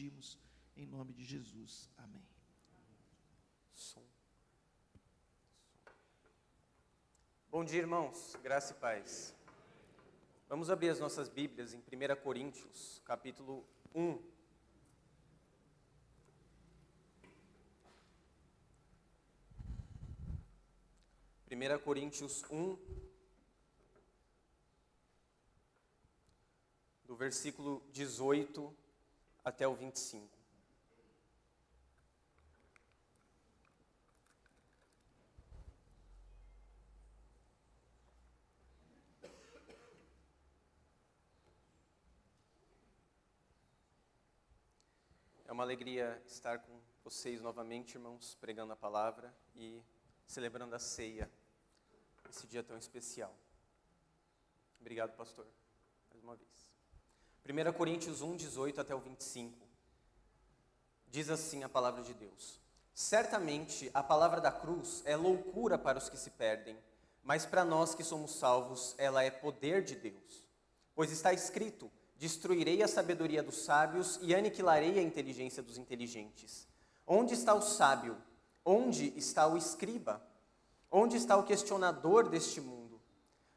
pedimos em nome de Jesus. Amém. Bom dia, irmãos. Graça e paz. Vamos abrir as nossas Bíblias em 1 Coríntios, capítulo 1. Primeira Coríntios 1, do versículo 18 até o 25. É uma alegria estar com vocês novamente, irmãos, pregando a palavra e celebrando a ceia, esse dia tão especial. Obrigado, pastor, mais uma vez. 1 Coríntios 1, 18 até o 25. Diz assim a palavra de Deus: Certamente a palavra da cruz é loucura para os que se perdem, mas para nós que somos salvos, ela é poder de Deus. Pois está escrito: Destruirei a sabedoria dos sábios e aniquilarei a inteligência dos inteligentes. Onde está o sábio? Onde está o escriba? Onde está o questionador deste mundo?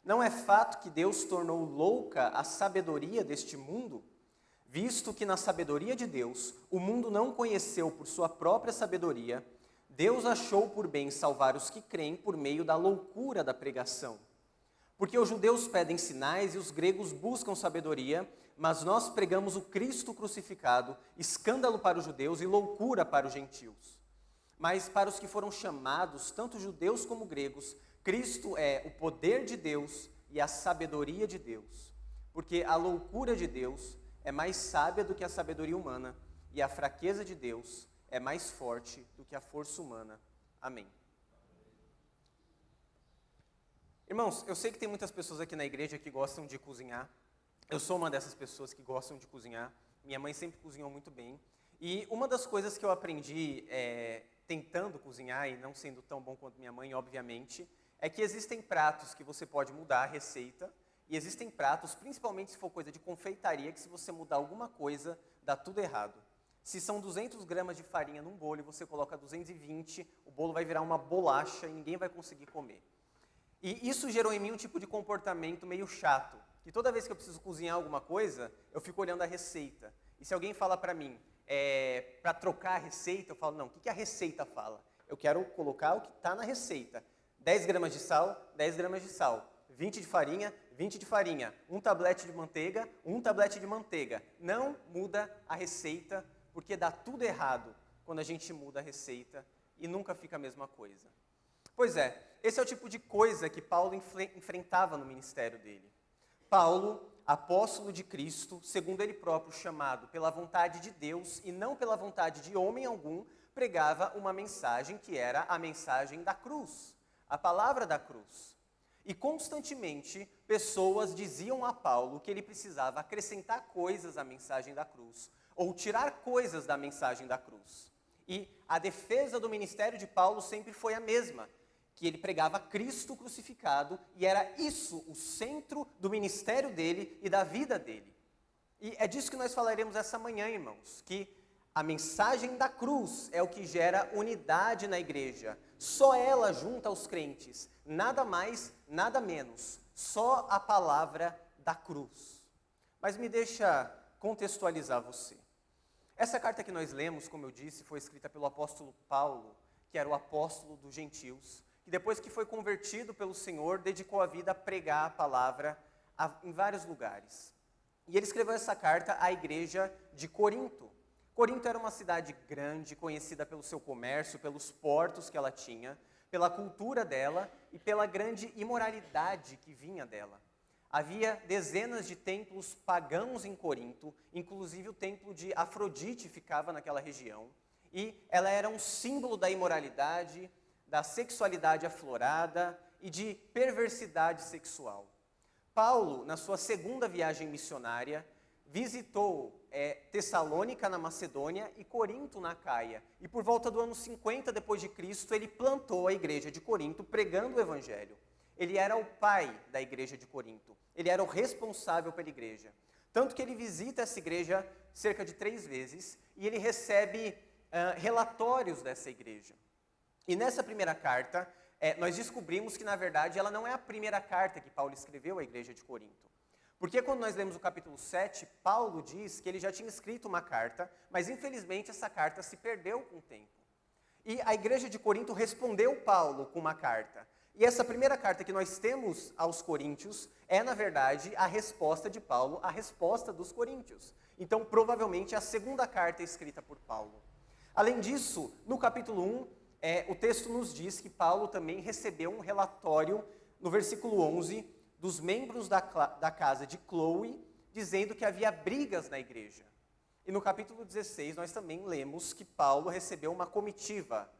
Não é fato que Deus tornou louca a sabedoria deste mundo? Visto que na sabedoria de Deus, o mundo não conheceu por sua própria sabedoria, Deus achou por bem salvar os que creem por meio da loucura da pregação. Porque os judeus pedem sinais e os gregos buscam sabedoria, mas nós pregamos o Cristo crucificado, escândalo para os judeus e loucura para os gentios. Mas para os que foram chamados, tanto judeus como gregos, Cristo é o poder de Deus e a sabedoria de Deus. Porque a loucura de Deus é mais sábia do que a sabedoria humana, e a fraqueza de Deus é mais forte do que a força humana. Amém. Irmãos, eu sei que tem muitas pessoas aqui na igreja que gostam de cozinhar. Eu sou uma dessas pessoas que gostam de cozinhar. Minha mãe sempre cozinhou muito bem. E uma das coisas que eu aprendi tentando cozinhar e não sendo tão bom quanto minha mãe, obviamente, é que existem pratos que você pode mudar a receita. E existem pratos, principalmente se for coisa de confeitaria, que se você mudar alguma coisa, dá tudo errado. Se são 200 gramas de farinha num bolo e você coloca 220, o bolo vai virar uma bolacha e ninguém vai conseguir comer. E isso gerou em mim um tipo de comportamento meio chato, que toda vez que eu preciso cozinhar alguma coisa, eu fico olhando a receita. E se alguém fala para mim, para trocar a receita, eu falo, não, o que a receita fala? Eu quero colocar o que está na receita. 10 gramas de sal, 10 gramas de sal. 20 de farinha, 20 de farinha. Um tablete de manteiga, um tablete de manteiga. Não muda a receita, porque dá tudo errado quando a gente muda a receita e nunca fica a mesma coisa. Pois é, esse é o tipo de coisa que Paulo enfrentava no ministério dele. Paulo, apóstolo de Cristo, segundo ele próprio chamado pela vontade de Deus e não pela vontade de homem algum, pregava uma mensagem que era a mensagem da cruz, a palavra da cruz. E constantemente pessoas diziam a Paulo que ele precisava acrescentar coisas à mensagem da cruz, ou tirar coisas da mensagem da cruz. E a defesa do ministério de Paulo sempre foi a mesma, que ele pregava Cristo crucificado, e era isso o centro do ministério dele e da vida dele. E é disso que nós falaremos essa manhã, irmãos, que a mensagem da cruz é o que gera unidade na igreja. Só ela junta os crentes, nada mais, nada menos, só a palavra da cruz. Mas me deixa contextualizar você. Essa carta que nós lemos, como eu disse, foi escrita pelo apóstolo Paulo, que era o apóstolo dos gentios, que depois que foi convertido pelo Senhor, dedicou a vida a pregar a palavra em vários lugares. E ele escreveu essa carta à igreja de Corinto. Corinto era uma cidade grande, conhecida pelo seu comércio, pelos portos que ela tinha, pela cultura dela e pela grande imoralidade que vinha dela. Havia dezenas de templos pagãos em Corinto, inclusive o templo de Afrodite ficava naquela região, e ela era um símbolo da imoralidade, da sexualidade aflorada e de perversidade sexual. Paulo, na sua segunda viagem missionária, visitou Tessalônica na Macedônia e Corinto na Caia. E por volta do ano 50 depois de Cristo, ele plantou a igreja de Corinto pregando o evangelho. Ele era o pai da igreja de Corinto. Ele era o responsável pela igreja. Tanto que ele visita essa igreja cerca de 3 vezes e ele recebe relatórios dessa igreja. E nessa primeira carta, nós descobrimos que, na verdade, ela não é a primeira carta que Paulo escreveu à igreja de Corinto. Porque quando nós lemos o capítulo 7, Paulo diz que ele já tinha escrito uma carta, mas infelizmente essa carta se perdeu com o tempo. E a igreja de Corinto respondeu Paulo com uma carta. E essa primeira carta que nós temos aos coríntios é, na verdade, a resposta de Paulo, a resposta dos coríntios. Então, provavelmente, é a segunda carta escrita por Paulo. Além disso, no capítulo 1, o texto nos diz que Paulo também recebeu um relatório, no versículo 11, dos membros da casa de Chloe, dizendo que havia brigas na igreja. E no capítulo 16, nós também lemos que Paulo recebeu uma comitiva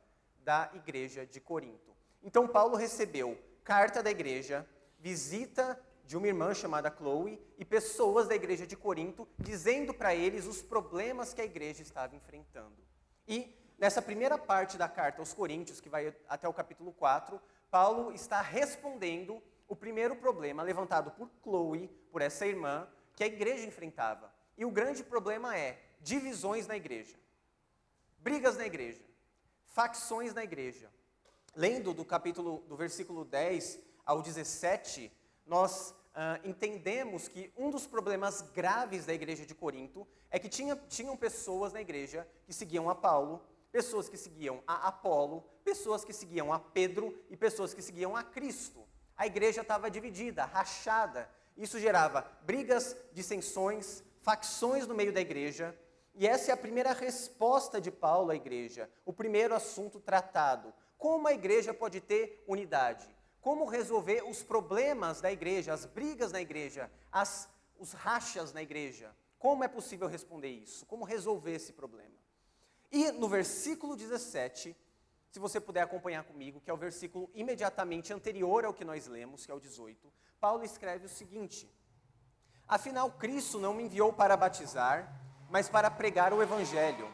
da igreja de Corinto. Então, Paulo recebeu carta da igreja, visita de uma irmã chamada Chloe e pessoas da igreja de Corinto, dizendo para eles os problemas que a igreja estava enfrentando. E nessa primeira parte da carta aos Coríntios, que vai até o capítulo 4, Paulo está respondendo o primeiro problema levantado por Chloe, por essa irmã, que a igreja enfrentava. E o grande problema é divisões na igreja, brigas na igreja, facções na igreja. Lendo do versículo 10 ao 17, nós entendemos que um dos problemas graves da igreja de Corinto é que tinham pessoas na igreja que seguiam a Paulo, pessoas que seguiam a Apolo, pessoas que seguiam a Pedro e pessoas que seguiam a Cristo. A igreja estava dividida, rachada. Isso gerava brigas, dissensões, facções no meio da igreja. E essa é a primeira resposta de Paulo à igreja, o primeiro assunto tratado. Como a igreja pode ter unidade? Como resolver os problemas da igreja, as brigas na igreja, os rachas na igreja? Como é possível responder isso? Como resolver esse problema? E no versículo 17, se você puder acompanhar comigo, que é o versículo imediatamente anterior ao que nós lemos, que é o 18, Paulo escreve o seguinte: afinal, Cristo não me enviou para batizar, mas para pregar o evangelho,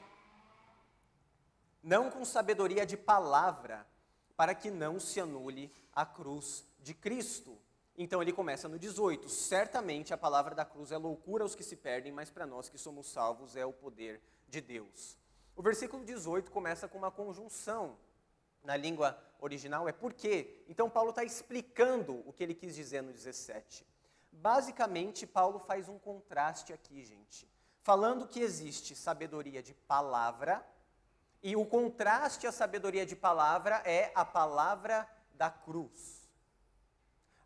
não com sabedoria de palavra, para que não se anule a cruz de Cristo. Então ele começa no 18, certamente a palavra da cruz é loucura aos que se perdem, mas para nós que somos salvos é o poder de Deus. O versículo 18 começa com uma conjunção. Na língua original é por quê. Então Paulo está explicando o que ele quis dizer no 17. Basicamente, Paulo faz um contraste aqui, gente, falando que existe sabedoria de palavra, e o contraste à sabedoria de palavra é a palavra da cruz.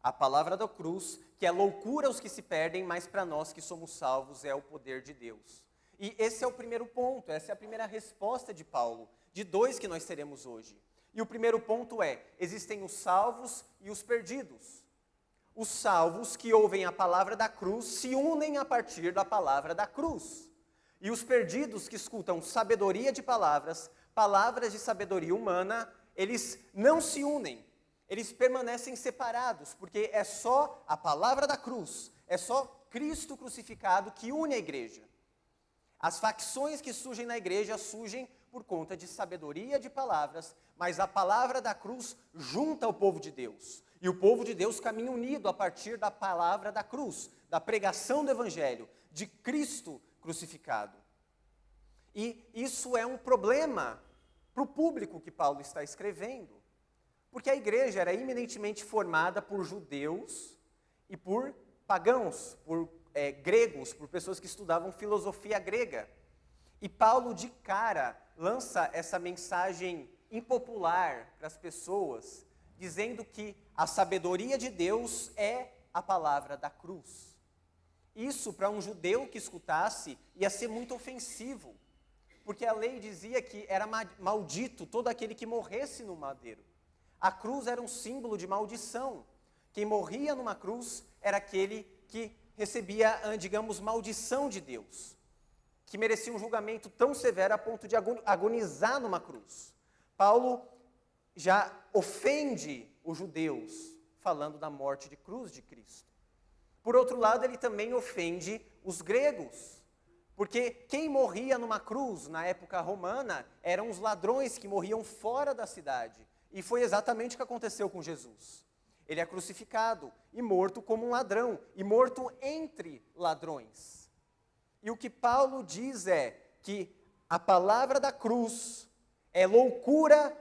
A palavra da cruz, que é loucura aos que se perdem, mas para nós que somos salvos é o poder de Deus. E esse é o primeiro ponto, essa é a primeira resposta de Paulo, de 2 que nós teremos hoje. E o primeiro ponto é, existem os salvos e os perdidos. Os salvos que ouvem a palavra da cruz se unem a partir da palavra da cruz. E os perdidos que escutam sabedoria de palavras, palavras de sabedoria humana, eles não se unem, eles permanecem separados, porque é só a palavra da cruz, é só Cristo crucificado que une a igreja. As facções que surgem na igreja surgem por conta de sabedoria de palavras, mas a palavra da cruz junta o povo de Deus. E o povo de Deus caminha unido a partir da palavra da cruz, da pregação do evangelho, de Cristo crucificado. E isso é um problema para o público que Paulo está escrevendo, porque a igreja era eminentemente formada por judeus e por pagãos, por gregos, por pessoas que estudavam filosofia grega. E Paulo, de cara, lança essa mensagem impopular para as pessoas, dizendo que a sabedoria de Deus é a palavra da cruz. Isso, para um judeu que escutasse, ia ser muito ofensivo, porque a lei dizia que era maldito todo aquele que morresse no madeiro. A cruz era um símbolo de maldição. Quem morria numa cruz era aquele que recebia, digamos, maldição de Deus, que merecia um julgamento tão severo a ponto de agonizar numa cruz. Paulo já ofende os judeus, falando da morte de cruz de Cristo. Por outro lado, ele também ofende os gregos, porque quem morria numa cruz na época romana eram os ladrões que morriam fora da cidade. E foi exatamente o que aconteceu com Jesus. Ele é crucificado e morto como um ladrão, e morto entre ladrões. E o que Paulo diz é que a palavra da cruz é loucura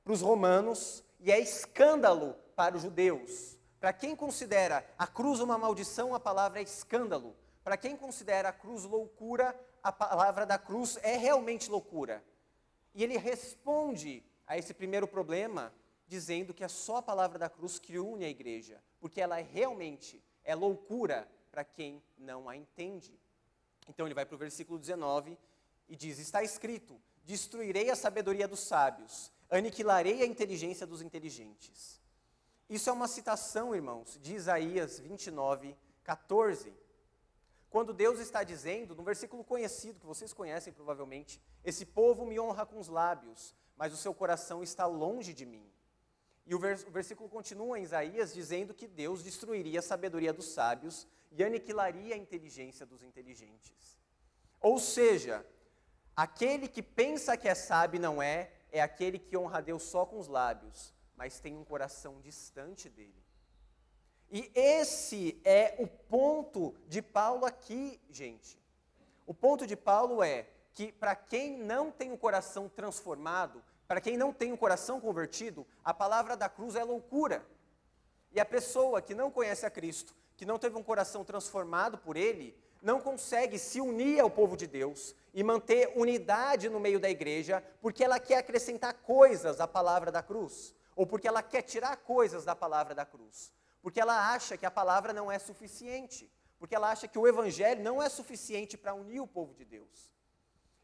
para os romanos e é escândalo para os judeus. Para quem considera a cruz uma maldição, a palavra é escândalo. Para quem considera a cruz loucura, a palavra da cruz é realmente loucura. E ele responde a esse primeiro problema dizendo que é só a palavra da cruz que une a igreja, porque ela realmente é loucura para quem não a entende. Então ele vai para o versículo 19 e diz: está escrito, destruirei a sabedoria dos sábios, aniquilarei a inteligência dos inteligentes. Isso é uma citação, irmãos, de Isaías 29, 14. Quando Deus está dizendo, num versículo conhecido, que vocês conhecem provavelmente, esse povo me honra com os lábios, mas o seu coração está longe de mim. E o versículo continua em Isaías dizendo que Deus destruiria a sabedoria dos sábios e aniquilaria a inteligência dos inteligentes. Ou seja, aquele que pensa que é sábio não é aquele que honra a Deus só com os lábios, mas tem um coração distante dele. E esse é o ponto de Paulo aqui, gente. O ponto de Paulo é que para quem não tem o coração transformado, para quem não tem o coração convertido, a palavra da cruz é loucura. E a pessoa que não conhece a Cristo, que não teve um coração transformado por Ele, não consegue se unir ao povo de Deus e manter unidade no meio da igreja, porque ela quer acrescentar coisas à palavra da cruz, ou porque ela quer tirar coisas da palavra da cruz, porque ela acha que a palavra não é suficiente, porque ela acha que o evangelho não é suficiente para unir o povo de Deus.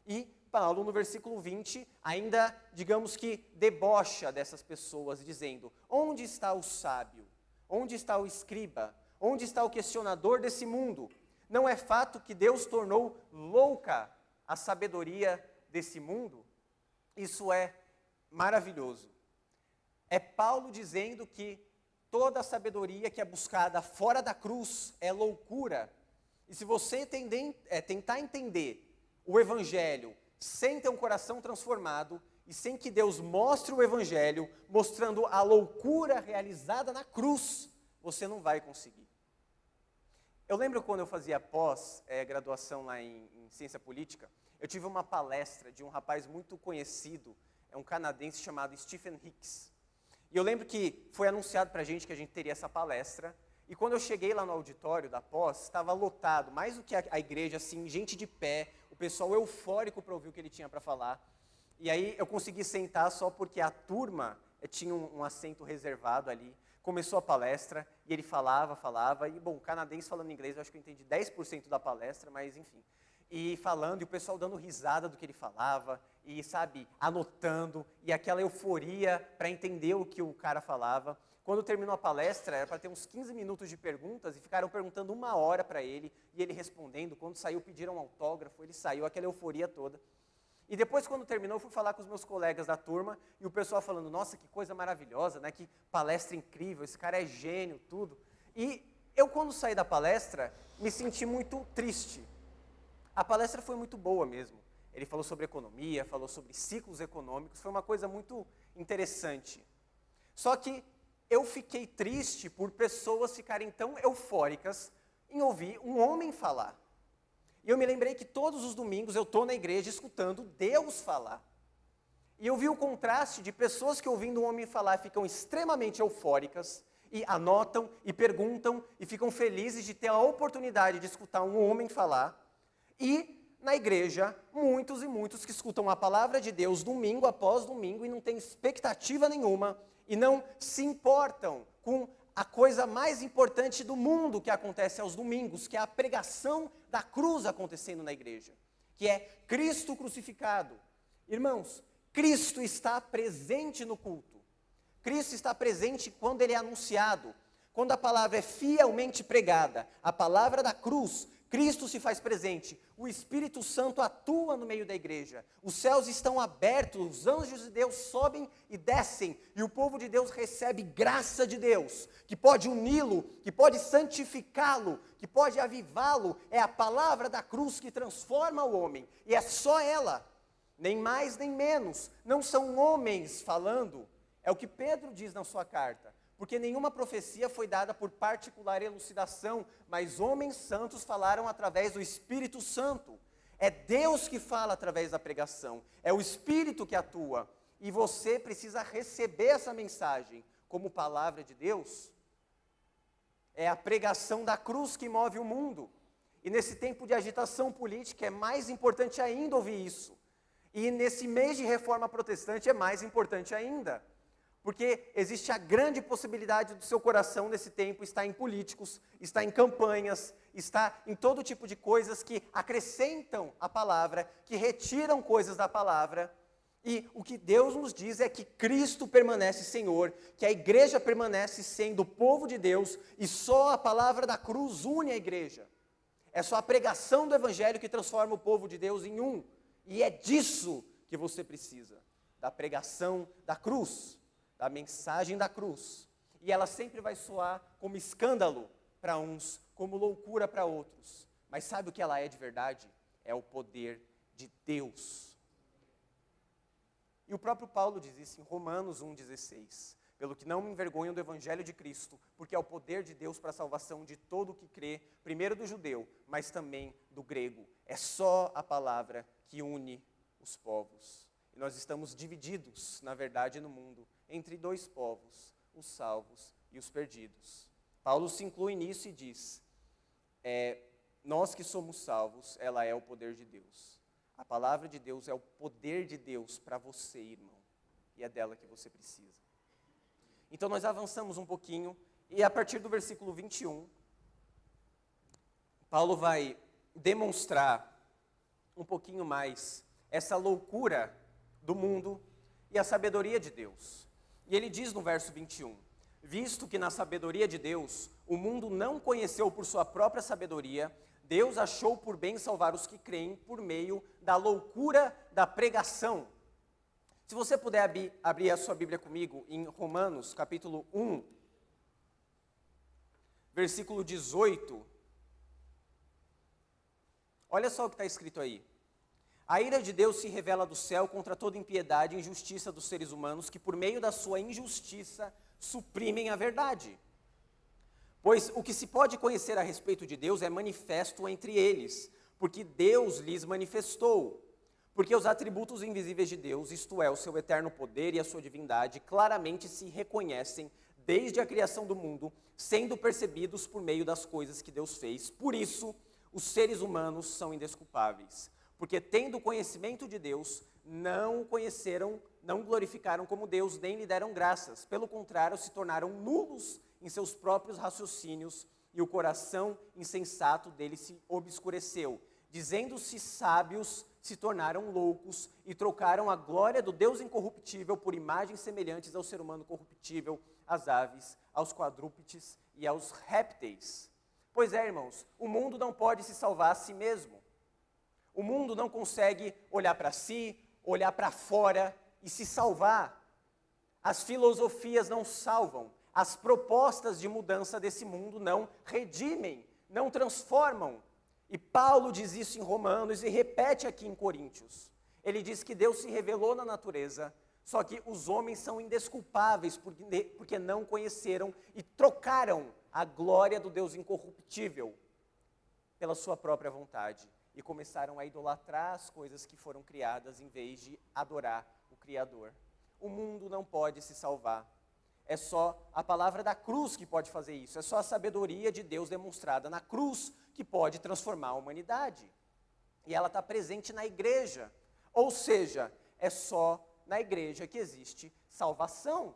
E Paulo, no versículo 20, ainda, digamos que, debocha dessas pessoas, dizendo: onde está o sábio? Onde está o escriba? Onde está o questionador desse mundo? Não é fato que Deus tornou louca a sabedoria desse mundo? Isso é maravilhoso. É Paulo dizendo que toda a sabedoria que é buscada fora da cruz é loucura. E se você tentar entender o evangelho sem ter um coração transformado e sem que Deus mostre o evangelho, mostrando a loucura realizada na cruz, você não vai conseguir. Eu lembro quando eu fazia pós-graduação lá em ciência política, eu tive uma palestra de um rapaz muito conhecido, é um canadense chamado Stephen Hicks. E eu lembro que foi anunciado para a gente que a gente teria essa palestra, e quando eu cheguei lá no auditório da pós, estava lotado, mais do que a igreja, assim, gente de pé, o pessoal eufórico para ouvir o que ele tinha para falar. E aí eu consegui sentar só porque a turma tinha um assento reservado ali. Começou a palestra e ele falava, e bom, canadense falando inglês, eu acho que eu entendi 10% da palestra, mas enfim. E falando, e o pessoal dando risada do que ele falava, e sabe, anotando, e aquela euforia para entender o que o cara falava. Quando terminou a palestra, era para ter uns 15 minutos de perguntas, e ficaram perguntando 1 hora para ele, e ele respondendo. Quando saiu, pediram um autógrafo, ele saiu, aquela euforia toda. E depois, quando terminou, eu fui falar com os meus colegas da turma, e o pessoal falando: nossa, que coisa maravilhosa, né? Que palestra incrível, esse cara é gênio, tudo. E eu, quando saí da palestra, me senti muito triste. A palestra foi muito boa mesmo. Ele falou sobre economia, falou sobre ciclos econômicos, foi uma coisa muito interessante. Só que eu fiquei triste por pessoas ficarem tão eufóricas em ouvir um homem falar. E eu me lembrei que todos os domingos eu estou na igreja escutando Deus falar. E eu vi o contraste de pessoas que ouvindo um homem falar ficam extremamente eufóricas, e anotam, e perguntam, e ficam felizes de ter a oportunidade de escutar um homem falar. E na igreja, muitos e muitos que escutam a palavra de Deus domingo após domingo e não têm expectativa nenhuma, e não se importam com a coisa mais importante do mundo que acontece aos domingos, que é a pregação da cruz acontecendo na igreja, que é Cristo crucificado. Irmãos, Cristo está presente no culto. Cristo está presente quando Ele é anunciado. Quando a palavra é fielmente pregada, a palavra da cruz, Cristo se faz presente. O Espírito Santo atua no meio da igreja. Os céus estão abertos, os anjos de Deus sobem e descem, e o povo de Deus recebe graça de Deus, que pode uni-lo, que pode santificá-lo, que pode avivá-lo. É a palavra da cruz que transforma o homem, e é só ela, nem mais nem menos. Não são homens falando, é o que Pedro diz na sua carta, Porque nenhuma profecia foi dada por particular elucidação, mas homens santos falaram através do Espírito Santo. É Deus que fala através da pregação, é o Espírito que atua. E você precisa receber essa mensagem como palavra de Deus. É a pregação da cruz que move o mundo. E nesse tempo de agitação política é mais importante ainda ouvir isso. E nesse mês de reforma protestante é mais importante ainda. Porque existe a grande possibilidade do seu coração nesse tempo estar em políticos, estar em campanhas, estar em todo tipo de coisas que acrescentam a palavra, que retiram coisas da palavra. E o que Deus nos diz é que Cristo permanece Senhor, que a igreja permanece sendo o povo de Deus, e só a palavra da cruz une a igreja. É só a pregação do evangelho que transforma o povo de Deus em um. E é disso que você precisa, da pregação da cruz, da mensagem da cruz. E ela sempre vai soar como escândalo para uns, como loucura para outros. Mas sabe o que ela é de verdade? É o poder de Deus. E o próprio Paulo diz isso em Romanos 1,16. Pelo que não me envergonho do evangelho de Cristo, porque é o poder de Deus para a salvação de todo o que crê, primeiro do judeu, mas também do grego. É só a palavra que une os povos. E nós estamos divididos, na verdade, no mundo, entre dois povos, os salvos e os perdidos. Paulo se inclui nisso e diz, nós que somos salvos, ela é o poder de Deus. A palavra de Deus é o poder de Deus para você, irmão. E é dela que você precisa. Então nós avançamos um pouquinho, e a partir do versículo 21, Paulo vai demonstrar um pouquinho mais essa loucura do mundo e a sabedoria de Deus. E ele diz no verso 21, visto que na sabedoria de Deus, o mundo não conheceu por sua própria sabedoria, Deus achou por bem salvar os que creem por meio da loucura da pregação. Se você puder abrir a sua Bíblia comigo em Romanos, capítulo 1, versículo 18. Olha só o que está escrito aí. A ira de Deus se revela do céu contra toda impiedade e injustiça dos seres humanos, que por meio da sua injustiça suprimem a verdade. Pois o que se pode conhecer a respeito de Deus é manifesto entre eles, porque Deus lhes manifestou. Porque os atributos invisíveis de Deus, isto é, o seu eterno poder e a sua divindade, claramente se reconhecem desde a criação do mundo, sendo percebidos por meio das coisas que Deus fez. Por isso, os seres humanos são indesculpáveis. Porque tendo conhecimento de Deus, não o conheceram, não glorificaram como Deus, nem lhe deram graças. Pelo contrário, se tornaram nulos em seus próprios raciocínios, e o coração insensato deles se obscureceu. Dizendo-se sábios, se tornaram loucos e trocaram a glória do Deus incorruptível por imagens semelhantes ao ser humano corruptível, às aves, aos quadrúpedes e aos répteis. Pois é, irmãos, o mundo não pode se salvar a si mesmo. O mundo não consegue olhar para si, olhar para fora e se salvar. As filosofias não salvam. As propostas de mudança desse mundo não redimem, não transformam. E Paulo diz isso em Romanos e repete aqui em Coríntios. Ele diz que Deus se revelou na natureza, só que os homens são indesculpáveis porque não conheceram e trocaram a glória do Deus incorruptível pela sua própria vontade. E começaram a idolatrar as coisas que foram criadas em vez de adorar o Criador. O mundo não pode se salvar. É só a palavra da cruz que pode fazer isso. É só a sabedoria de Deus demonstrada na cruz que pode transformar a humanidade. E ela está presente na igreja. Ou seja, é só na igreja que existe salvação.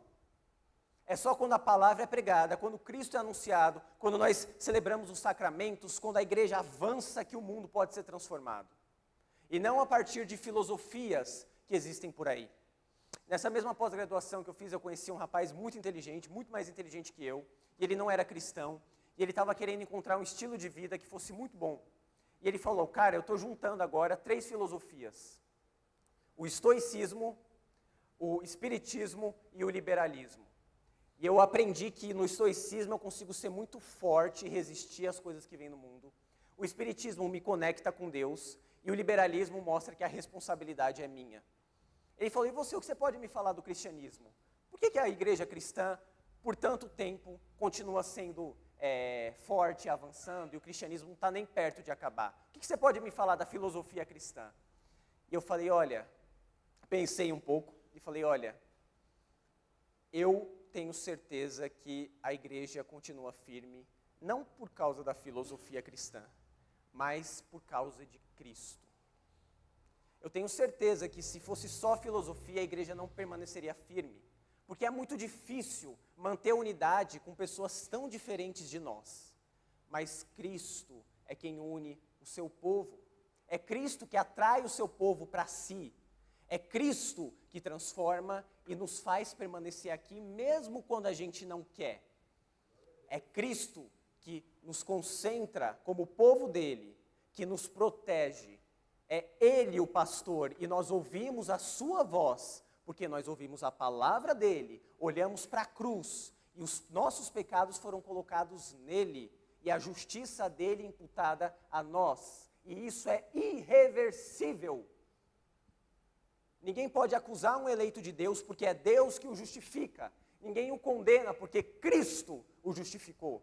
É só quando a palavra é pregada, quando Cristo é anunciado, quando nós celebramos os sacramentos, quando a igreja avança que o mundo pode ser transformado. E não a partir de filosofias que existem por aí. Nessa mesma pós-graduação que eu fiz, eu conheci um rapaz muito inteligente, muito mais inteligente que eu, e ele não era cristão, e ele estava querendo encontrar um estilo de vida que fosse muito bom. E ele falou, cara, eu estou juntando agora 3 filosofias. O estoicismo, o espiritismo e o liberalismo. E eu aprendi que no estoicismo eu consigo ser muito forte e resistir às coisas que vêm no mundo. O espiritismo me conecta com Deus e o liberalismo mostra que a responsabilidade é minha. Ele falou, e você, o que você pode me falar do cristianismo? Por que a igreja cristã por tanto tempo, continua sendo forte, avançando, e o cristianismo não está nem perto de acabar. O que você pode me falar da filosofia cristã? E eu falei, olha, pensei um pouco e falei, olha, eu tenho certeza que a igreja continua firme, não por causa da filosofia cristã, mas por causa de Cristo. Eu tenho certeza que se fosse só filosofia, a igreja não permaneceria firme, porque é muito difícil manter unidade com pessoas tão diferentes de nós. Mas Cristo é quem une o seu povo. É Cristo que atrai o seu povo para si. É Cristo que transforma e nos faz permanecer aqui, mesmo quando a gente não quer. É Cristo que nos concentra como povo dele, que nos protege. É Ele o pastor e nós ouvimos a sua voz, porque nós ouvimos a palavra dele, olhamos para a cruz e os nossos pecados foram colocados nele e a justiça dele imputada a nós. E isso é irreversível. Ninguém pode acusar um eleito de Deus porque é Deus que o justifica. Ninguém o condena porque Cristo o justificou.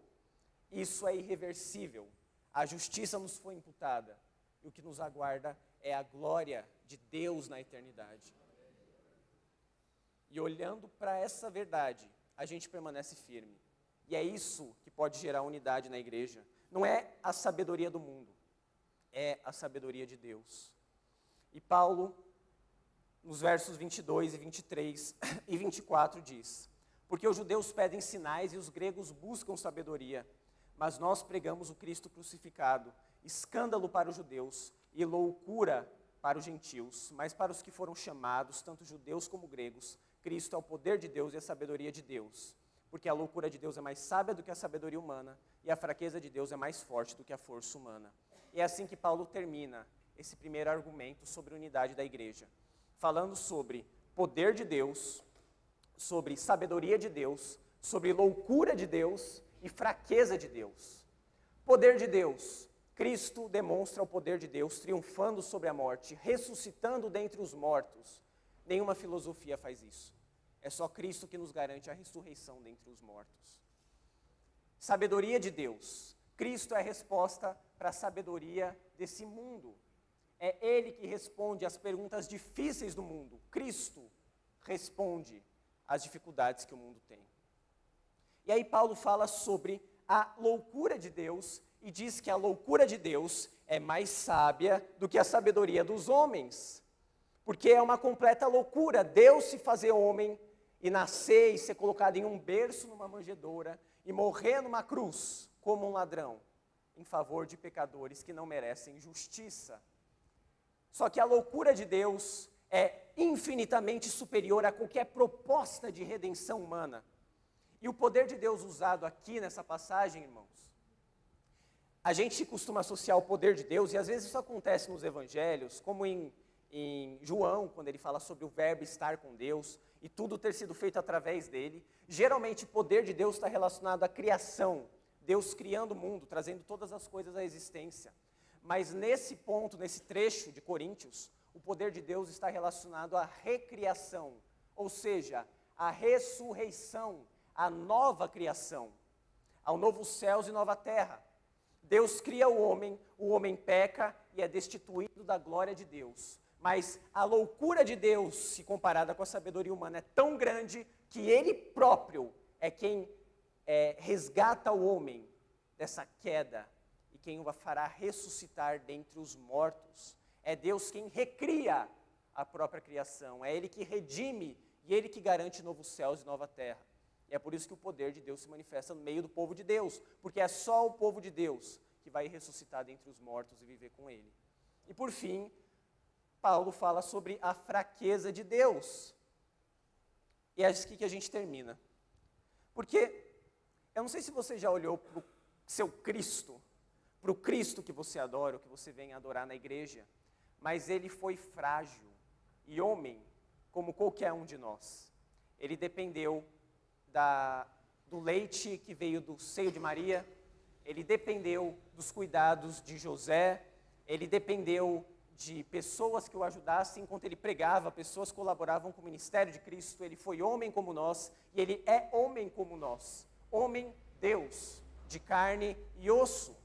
Isso é irreversível. A justiça nos foi imputada. E o que nos aguarda é a glória de Deus na eternidade. E olhando para essa verdade, a gente permanece firme. E é isso que pode gerar unidade na igreja. Não é a sabedoria do mundo, é a sabedoria de Deus. E Paulo, nos versos 22 e 23 e 24 diz: porque os judeus pedem sinais e os gregos buscam sabedoria, mas nós pregamos o Cristo crucificado, escândalo para os judeus e loucura para os gentios, mas para os que foram chamados, tanto judeus como gregos, Cristo é o poder de Deus e a sabedoria de Deus, porque a loucura de Deus é mais sábia do que a sabedoria humana, e a fraqueza de Deus é mais forte do que a força humana. E é assim que Paulo termina esse primeiro argumento sobre a unidade da igreja, falando sobre poder de Deus, sobre sabedoria de Deus, sobre loucura de Deus e fraqueza de Deus. Poder de Deus. Cristo demonstra o poder de Deus, triunfando sobre a morte, ressuscitando dentre os mortos. Nenhuma filosofia faz isso. É só Cristo que nos garante a ressurreição dentre os mortos. Sabedoria de Deus. Cristo é a resposta para a sabedoria desse mundo. É Ele que responde às perguntas difíceis do mundo. Cristo responde às dificuldades que o mundo tem. E aí Paulo fala sobre a loucura de Deus e diz que a loucura de Deus é mais sábia do que a sabedoria dos homens. Porque é uma completa loucura Deus se fazer homem e nascer e ser colocado em um berço numa manjedoura e morrer numa cruz como um ladrão em favor de pecadores que não merecem justiça. Só que a loucura de Deus é infinitamente superior a qualquer proposta de redenção humana. E o poder de Deus usado aqui nessa passagem, irmãos, a gente costuma associar o poder de Deus, e às vezes isso acontece nos evangelhos, como em João, quando ele fala sobre o verbo estar com Deus, e tudo ter sido feito através dele. Geralmente o poder de Deus está relacionado à criação, Deus criando o mundo, trazendo todas as coisas à existência. Mas nesse ponto, nesse trecho de Coríntios, o poder de Deus está relacionado à recriação, ou seja, à ressurreição, à nova criação, ao novo céus e nova terra. Deus cria o homem peca e é destituído da glória de Deus. Mas a loucura de Deus, se comparada com a sabedoria humana, é tão grande que Ele próprio é quem resgata o homem dessa queda e quem o fará ressuscitar dentre os mortos. É Deus quem recria a própria criação, é Ele que redime e Ele que garante novos céus e nova terra. E é por isso que o poder de Deus se manifesta no meio do povo de Deus, porque é só o povo de Deus que vai ressuscitar dentre os mortos e viver com Ele. E por fim, Paulo fala sobre a fraqueza de Deus. E é aqui que a gente termina. Porque, eu não sei se você já olhou para o seu Cristo, para o Cristo que você adora, ou que você vem adorar na igreja, mas Ele foi frágil e homem, como qualquer um de nós. Ele dependeu do leite que veio do seio de Maria, ele dependeu dos cuidados de José, ele dependeu de pessoas que o ajudassem enquanto ele pregava, pessoas colaboravam com o ministério de Cristo, ele foi homem como nós, e ele é homem como nós, homem Deus, de carne e osso.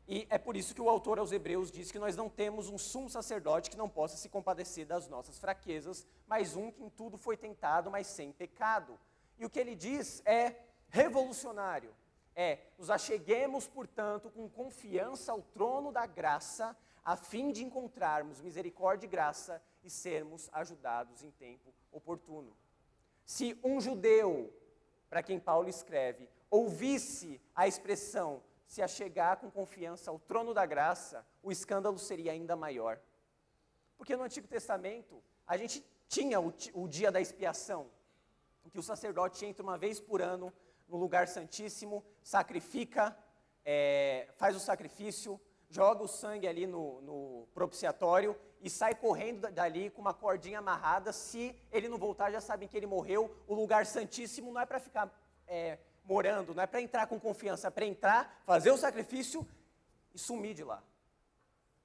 E é por isso que o autor aos Hebreus diz que nós não temos um sumo sacerdote que não possa se compadecer das nossas fraquezas, mas um que em tudo foi tentado, mas sem pecado. E o que ele diz é revolucionário, nos acheguemos, portanto, com confiança ao trono da graça, a fim de encontrarmos misericórdia e graça e sermos ajudados em tempo oportuno. Se um judeu, para quem Paulo escreve, ouvisse a expressão se achegar com confiança ao trono da graça, o escândalo seria ainda maior. Porque no Antigo Testamento, a gente tinha o dia da expiação, em que o sacerdote entra uma vez por ano no lugar santíssimo, sacrifica, faz o sacrifício, joga o sangue ali no propiciatório e sai correndo dali com uma cordinha amarrada. Se ele não voltar, já sabem que ele morreu. O lugar santíssimo não é para ficar morando, não é para entrar com confiança, é para entrar, fazer o sacrifício e sumir de lá.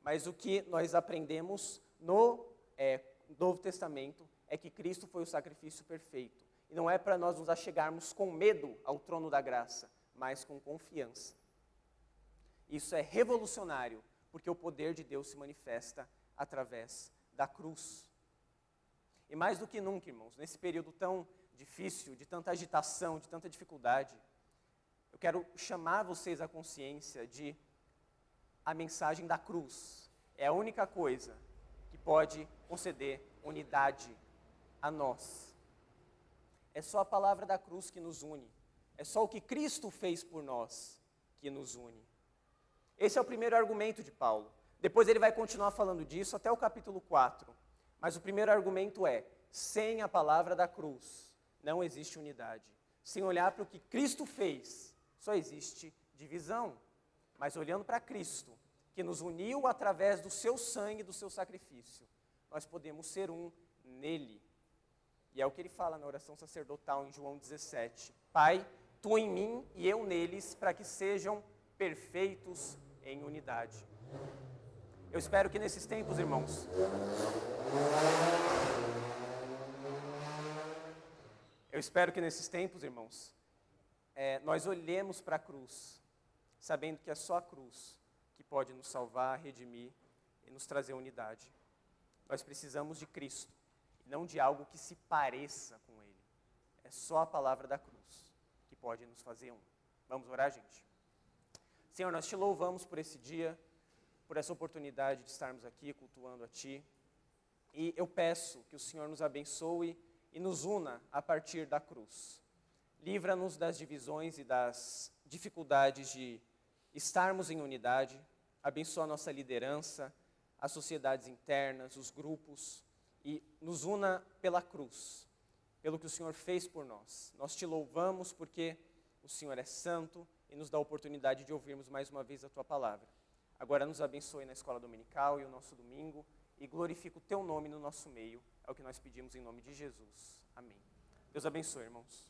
Mas o que nós aprendemos no Novo Testamento é que Cristo foi o sacrifício perfeito. E não é para nós nos achegarmos com medo ao trono da graça, mas com confiança. Isso é revolucionário, porque o poder de Deus se manifesta através da cruz. E mais do que nunca, irmãos, nesse período tão difícil, de tanta agitação, de tanta dificuldade, eu quero chamar vocês à consciência de a mensagem da cruz. É a única coisa que pode conceder unidade a nós. É só a palavra da cruz que nos une. É só o que Cristo fez por nós que nos une. Esse é o primeiro argumento de Paulo. Depois ele vai continuar falando disso até o capítulo 4. Mas o primeiro argumento é: sem a palavra da cruz, não existe unidade. Sem olhar para o que Cristo fez, só existe divisão. Mas olhando para Cristo, que nos uniu através do seu sangue, do seu sacrifício, nós podemos ser um nele. E é o que ele fala na oração sacerdotal em João 17. Pai, tu em mim e eu neles, para que sejam perfeitos em unidade. Eu espero que nesses tempos, irmãos, nós olhemos para a cruz, sabendo que é só a cruz que pode nos salvar, redimir e nos trazer unidade. Nós precisamos de Cristo, e não de algo que se pareça com Ele. É só a palavra da cruz que pode nos fazer um. Vamos orar, gente? Senhor, nós te louvamos por esse dia, por essa oportunidade de estarmos aqui cultuando a Ti. E eu peço que o Senhor nos abençoe e nos una a partir da cruz. Livra-nos das divisões e das dificuldades de estarmos em unidade. Abençoa a nossa liderança, as sociedades internas, os grupos, e nos una pela cruz, pelo que o Senhor fez por nós. Nós te louvamos porque o Senhor é santo e nos dá a oportunidade de ouvirmos mais uma vez a Tua palavra. Agora nos abençoe na escola dominical e o nosso domingo, e glorifica o Teu nome no nosso meio. É o que nós pedimos em nome de Jesus. Amém. Deus abençoe, irmãos.